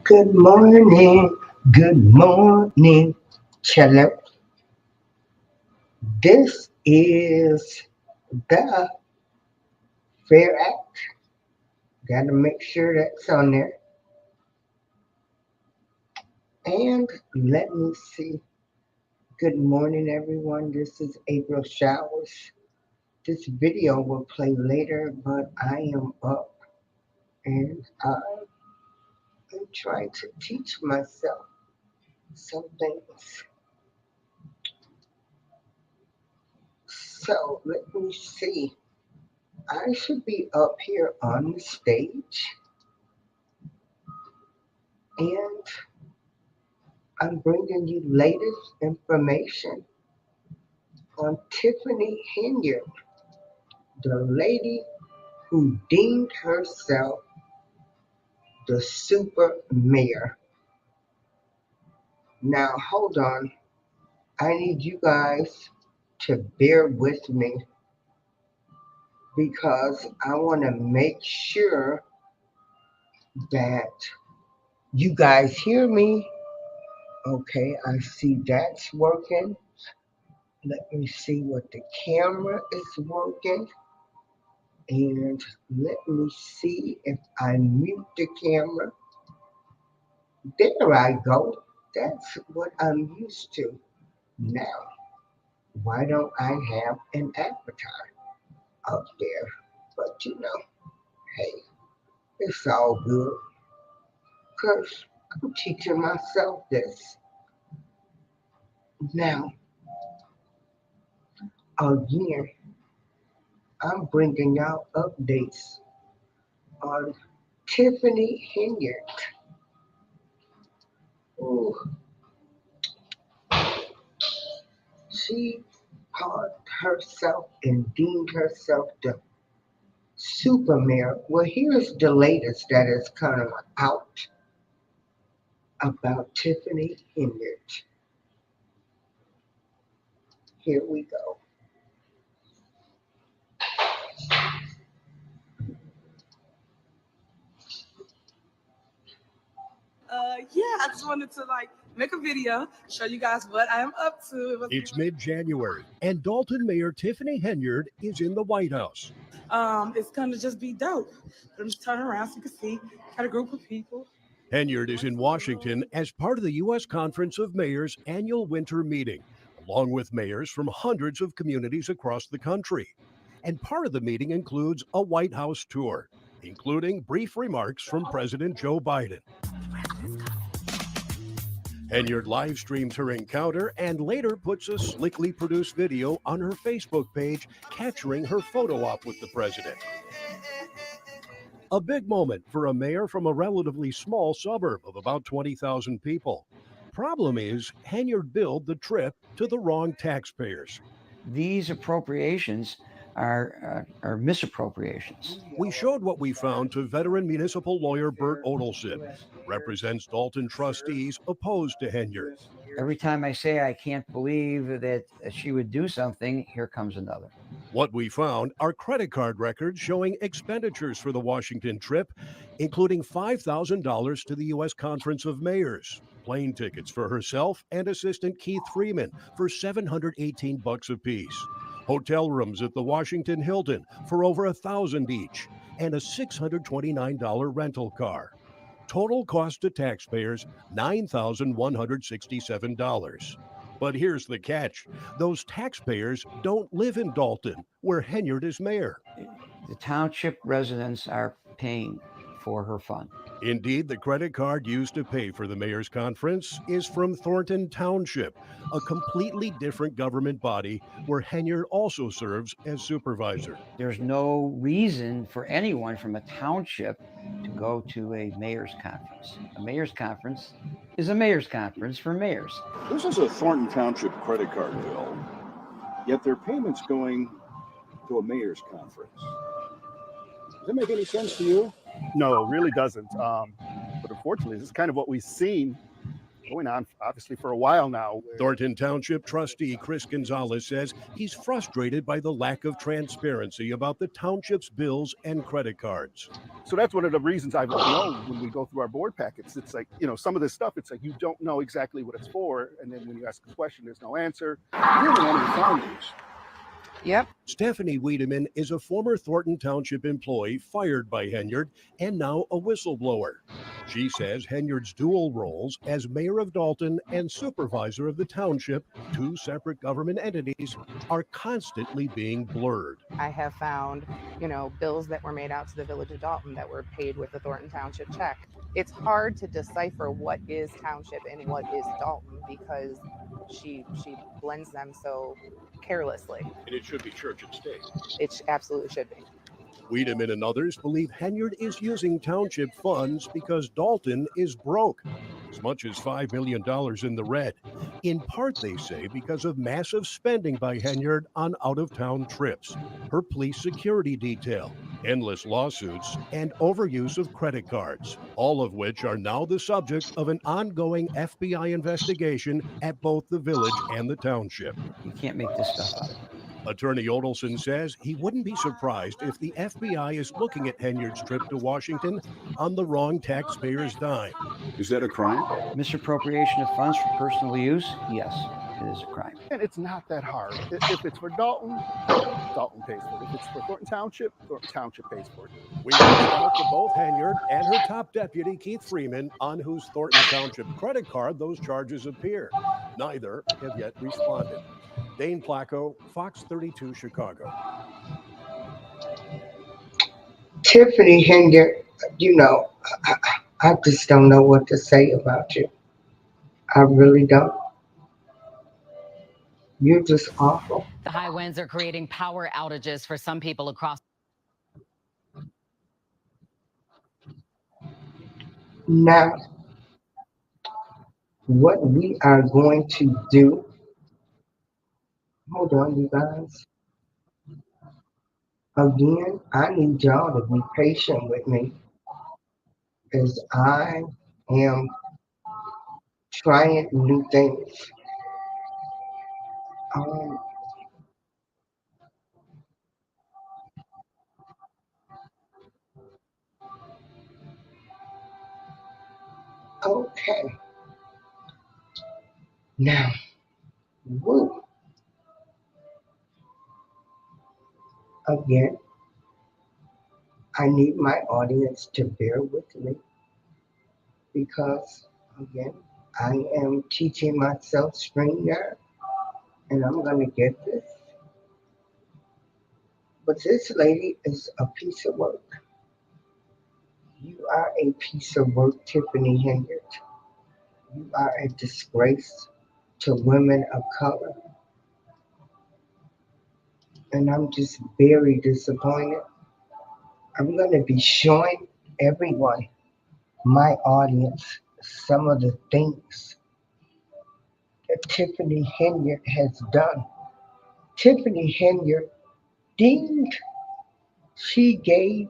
Good morning, Cello. This is the Fair Act. Gotta make sure that's on there. And let me see. Good morning, everyone. This is April Showers. This video will play later, but I am up and I am trying to teach myself some things. So let me see. I should be up here on the stage, and I'm bringing you latest information on Tiffany Henyard, the lady who deemed herself the Supermayor. Now, hold on. I need you guys to bear with me because I want to make sure that you guys hear me. Okay, I see that's working. Let me see what the camera is working. And let me see if I mute the camera. There I go. That's what I'm used to. Now, why don't I have an avatar up there? But hey, it's all good. Because I'm teaching myself this. Now, again, I'm bringing out updates on Tiffany Henyard. Ooh. She called herself and deemed herself the Supermayor. Well, here's the latest that is kind of out about Tiffany Henyard. Here we go. I just wanted to make a video, show you guys what I am up to. It's mid-January, and Dalton Mayor Tiffany Henyard is in the White House. It's gonna just be dope. I'm just turning around so you can see. Got a group of people. Henyard is in Washington as part of the U.S. Conference of Mayors annual winter meeting, along with mayors from hundreds of communities across the country. And part of the meeting includes a White House tour, including brief remarks from President Joe Biden. Henyard live streamed her encounter and later puts a slickly produced video on her Facebook page capturing her photo op with the president. A big moment for a mayor from a relatively small suburb of about 20,000 people. Problem is, Henyard billed the trip to the wrong taxpayers. These appropriations are misappropriations. We showed what we found to veteran municipal lawyer Bert Odelson, represents Dalton trustees opposed to Henyard. Every time I say I can't believe that she would do something, here comes another. What we found are credit card records showing expenditures for the Washington trip, including $5,000 to the U.S. Conference of Mayors, plane tickets for herself and assistant Keith Freeman for $718 apiece, hotel rooms at the Washington Hilton for over $1,000 each, and a $629 rental car. Total cost to taxpayers $9,167. But here's the catch. Those taxpayers don't live in Dalton, where Henyard is mayor. The township residents are paying for her fund. Indeed, the credit card used to pay for the mayor's conference is from Thornton Township, a completely different government body where Henyard also serves as supervisor. There's no reason for anyone from a township to go to a mayor's conference. A mayor's conference is a mayor's conference for mayors. This is a Thornton Township credit card bill, yet their payment's going to a mayor's conference. Does that make any sense to you? No, it really doesn't. But unfortunately, this is kind of what we've seen going on, obviously, for a while now. Thornton Township trustee Chris Gonzalez says he's frustrated by the lack of transparency about the township's bills and credit cards. So that's one of the reasons I've known when we go through our board packets. It's like, some of this stuff, it's like you don't know exactly what it's for. And then when you ask a question, there's no answer. You're the one who found these. Yep. Stephanie Wiedemann is a former Thornton Township employee fired by Henyard and now a whistleblower. She says Henyard's dual roles as mayor of Dalton and supervisor of the township, two separate government entities, are constantly being blurred. I have found, bills that were made out to the village of Dalton that were paid with a Thornton Township check. It's hard to decipher what is township and what is Dalton because she blends them so carelessly. And it should be church and state. It absolutely should be. Wiedemann and others believe Henyard is using township funds because Dalton is broke, as much as $5 million in the red. In part, they say, because of massive spending by Henyard on out-of-town trips, her police security detail, endless lawsuits, and overuse of credit cards, all of which are now the subject of an ongoing FBI investigation at both the village and the township. You can't make this stuff up. Attorney Odelson says he wouldn't be surprised if the FBI is looking at Henyard's trip to Washington on the wrong taxpayer's dime. Is that a crime? Misappropriation of funds for personal use? Yes, it is a crime. And it's not that hard. If it's for Dalton, Dalton pays for it. If it's for Thornton Township pays for it. We reached out to both Henyard and her top deputy, Keith Freeman, on whose Thornton Township credit card those charges appear. Neither have yet responded. Dane Placco, Fox 32, Chicago. Tiffany Henyard, I just don't know what to say about you. I really don't. You're just awful. The high winds are creating power outages for some people across. Now, what we are going to do, hold on, you guys. Again, I need y'all to be patient with me as I am trying new things. Okay. Now, woo. Again, I need my audience to bear with me because, again, I am teaching myself StreamYard and I'm going to get this. But this lady is a piece of work. You are a piece of work, Tiffany Henyard. You are a disgrace to women of color. And I'm just very disappointed. I'm going to be showing everyone, my audience, some of the things that Tiffany Henyard has done. Tiffany Henyard deemed she gave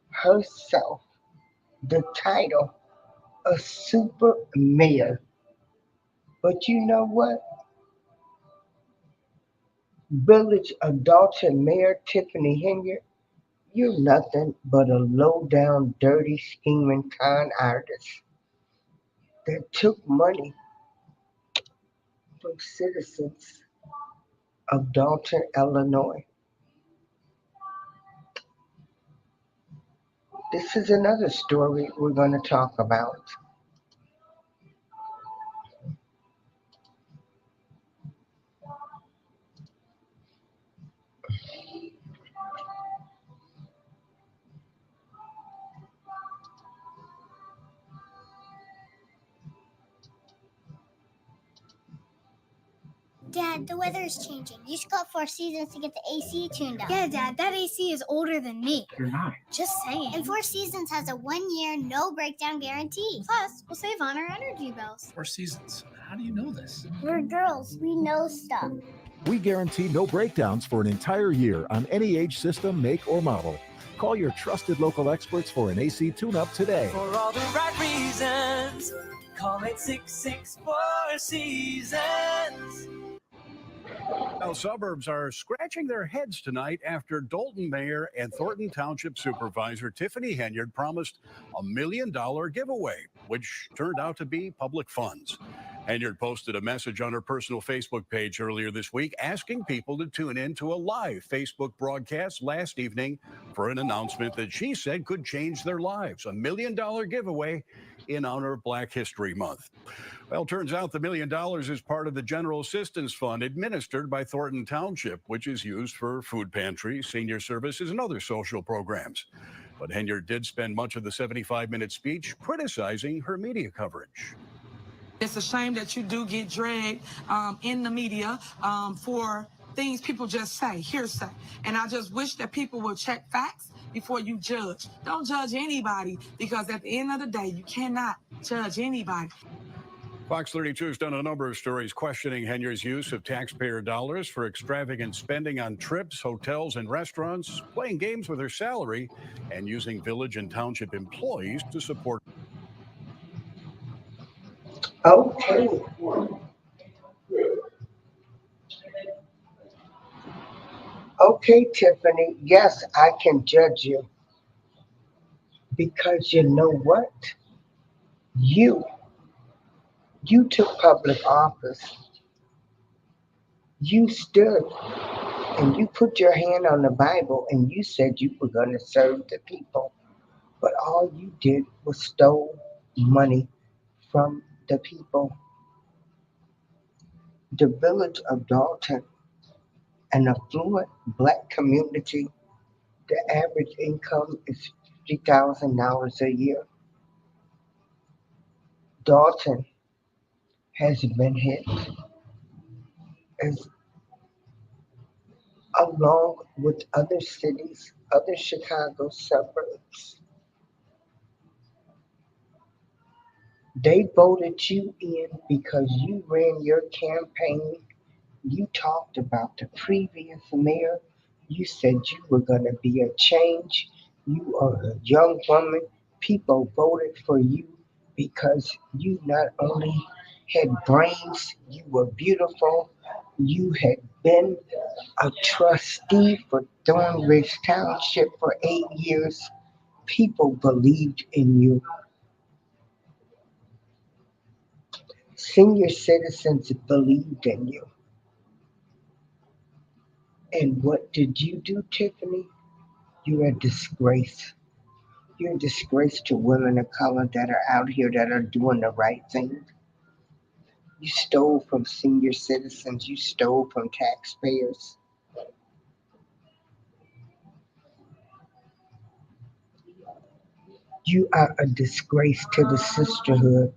herself the title of Supermayor. But you know what? Village adult Mayor Tiffany Henyard, you're nothing but a low down, dirty, scheming con artist that took money from citizens of Dalton, Illinois. This is another story we're going to talk about. Dad, the weather is changing. You should call Four Seasons to get the AC tuned up. Yeah, Dad, that AC is older than me. You're not. Just saying. And Four Seasons has a 1-year no breakdown guarantee. Plus, we'll save on our energy bills. Four Seasons. How do you know this? We're girls. We know stuff. We guarantee no breakdowns for an entire year on any age, system, make, or model. Call your trusted local experts for an AC tune-up today. For all the right reasons, call 866 Seasons. Now, suburbs are scratching their heads tonight after Dalton Mayor and Thornton Township Supervisor Tiffany Henyard promised $1 million giveaway, which turned out to be public funds. Henyard posted a message on her personal Facebook page earlier this week asking people to tune in to a live Facebook broadcast last evening for an announcement that she said could change their lives. $1 million giveaway in honor of Black History Month. Well, turns out the $1 million is part of the General Assistance Fund administered by Thornton Township, which is used for food pantries, senior services, and other social programs. But Henyard did spend much of the 75-minute speech criticizing her media coverage. It's a shame that you do get dragged in the media for things people just say, hearsay. And I just wish that people would check facts before you judge. Don't judge anybody, because at the end of the day, you cannot judge anybody. Fox 32 has done a number of stories questioning Henyard's use of taxpayer dollars for extravagant spending on trips, hotels, and restaurants, playing games with her salary, and using village and township employees to support. Okay. Okay, Tiffany. Yes, I can judge you. Because you know what? You took public office. You stood and you put your hand on the Bible and you said you were going to serve the people. But all you did was stole money from the people. The village of Dalton, an affluent Black community, the average income is $50,000 a year. Dalton has been hit, as along with other cities, other Chicago suburbs. They voted you in because you ran your campaign. You talked about the previous mayor. You said you were going to be a change. You are a young woman. People voted for you because you not only had brains, you were beautiful. You had been a trustee for Thornridge Township for 8 years. People believed in you. Senior citizens believed in you. And what did you do, Tiffany? You're a disgrace. You're a disgrace to women of color that are out here that are doing the right thing. You stole from senior citizens. You stole from taxpayers. You are a disgrace to the sisterhood.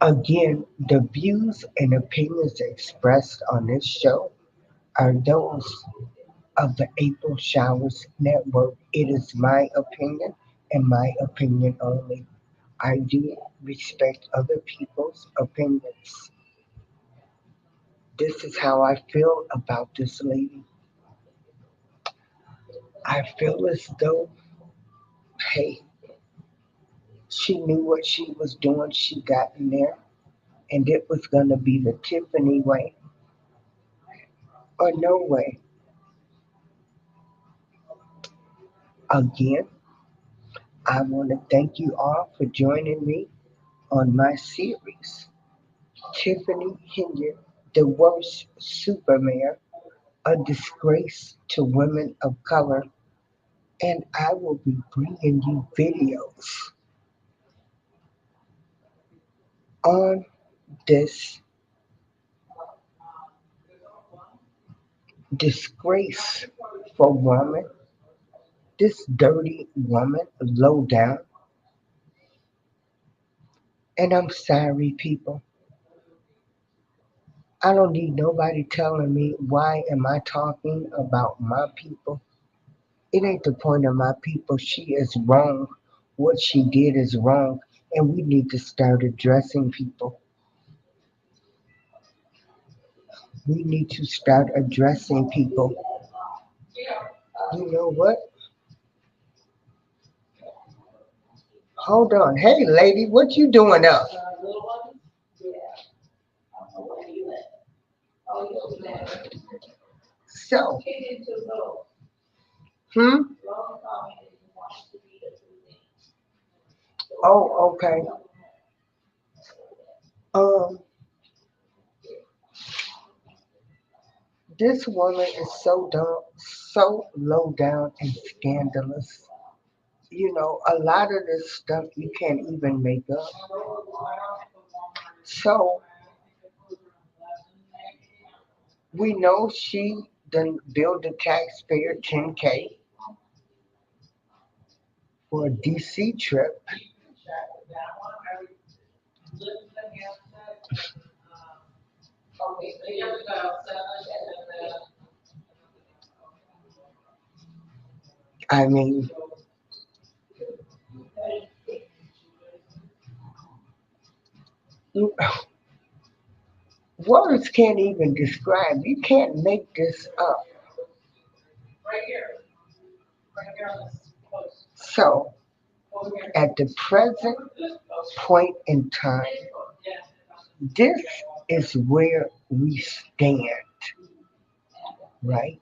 Again, the views and opinions expressed on this show are those of the April Showers Network. It is my opinion and my opinion only. I do respect other people's opinions. This is how I feel about this lady. I feel as though, hey, she knew what she was doing. She got in there, and it was going to be the Tiffany way or no way. Again, I want to thank you all for joining me on my series, Tiffany Henyard, the worst supermayor, a disgrace to women of color, and I will be bringing you videos on this disgrace for woman, this dirty woman, low down. And I'm sorry, people. I don't need nobody telling me why am I talking about my people. It ain't the point of my people. She is wrong. What she did is wrong. And we need to start addressing people. We need to start addressing people. You know what? Hold on. Hey, lady, what you doing up? So, hmm? Oh, okay. Um, this woman is so dumb, so low down and scandalous. You know, a lot of this stuff you can't even make up. So we know she done billed the taxpayer 10K for a DC trip. I mean, you- words can't even describe. You can't make this up. So at the present point in time, this is where we stand, right?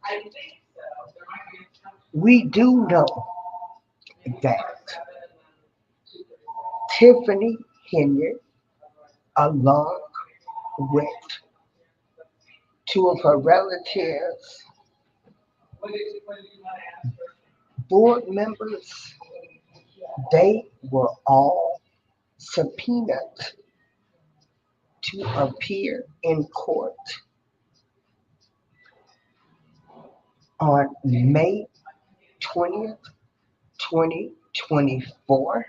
We do know that Tiffany Henyard, along with two of her relatives, board members, they were all subpoenaed to appear in court on May 20th, 2024,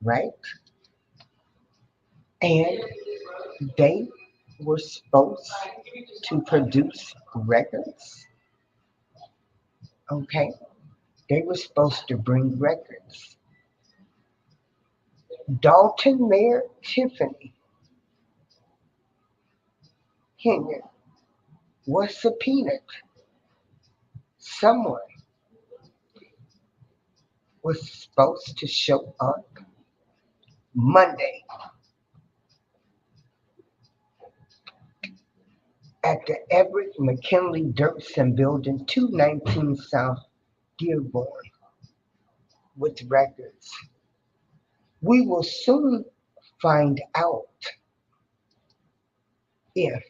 right? And they were supposed to produce records, okay? They were supposed to bring records. Dalton Mayor Tiffany Henyard was subpoenaed. Someone was supposed to show up Monday at the Everett McKinley Dirksen Building, 219 South Dearborn, with records. We will soon find out if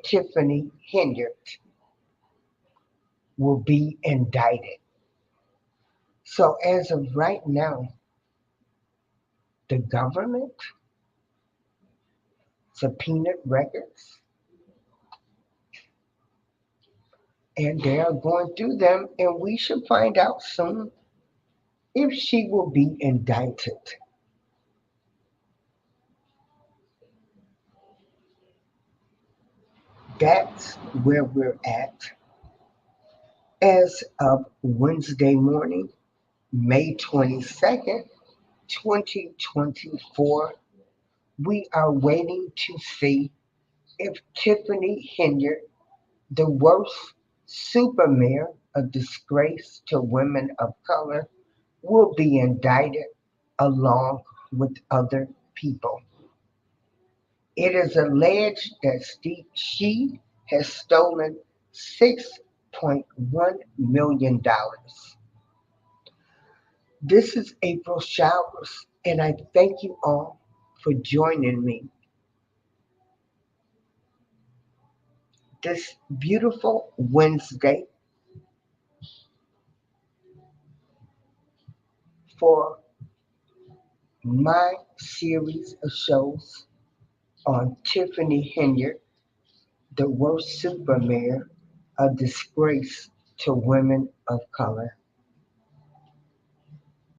Tiffany Henyard will be indicted. So as of right now, the government subpoenaed records and they are going through them, and we should find out soon if she will be indicted. That's where we're at as of Wednesday morning, May 22nd, 2024. We are waiting to see if Tiffany Henyard, the worst supermayor, a disgrace to women of color, will be indicted along with other people. It is alleged that she has stolen $6.1 million. This is April Showers, and I thank you all for joining me this beautiful Wednesday for my series of shows on Tiffany Henyard, the worst supermayor, a disgrace to women of color.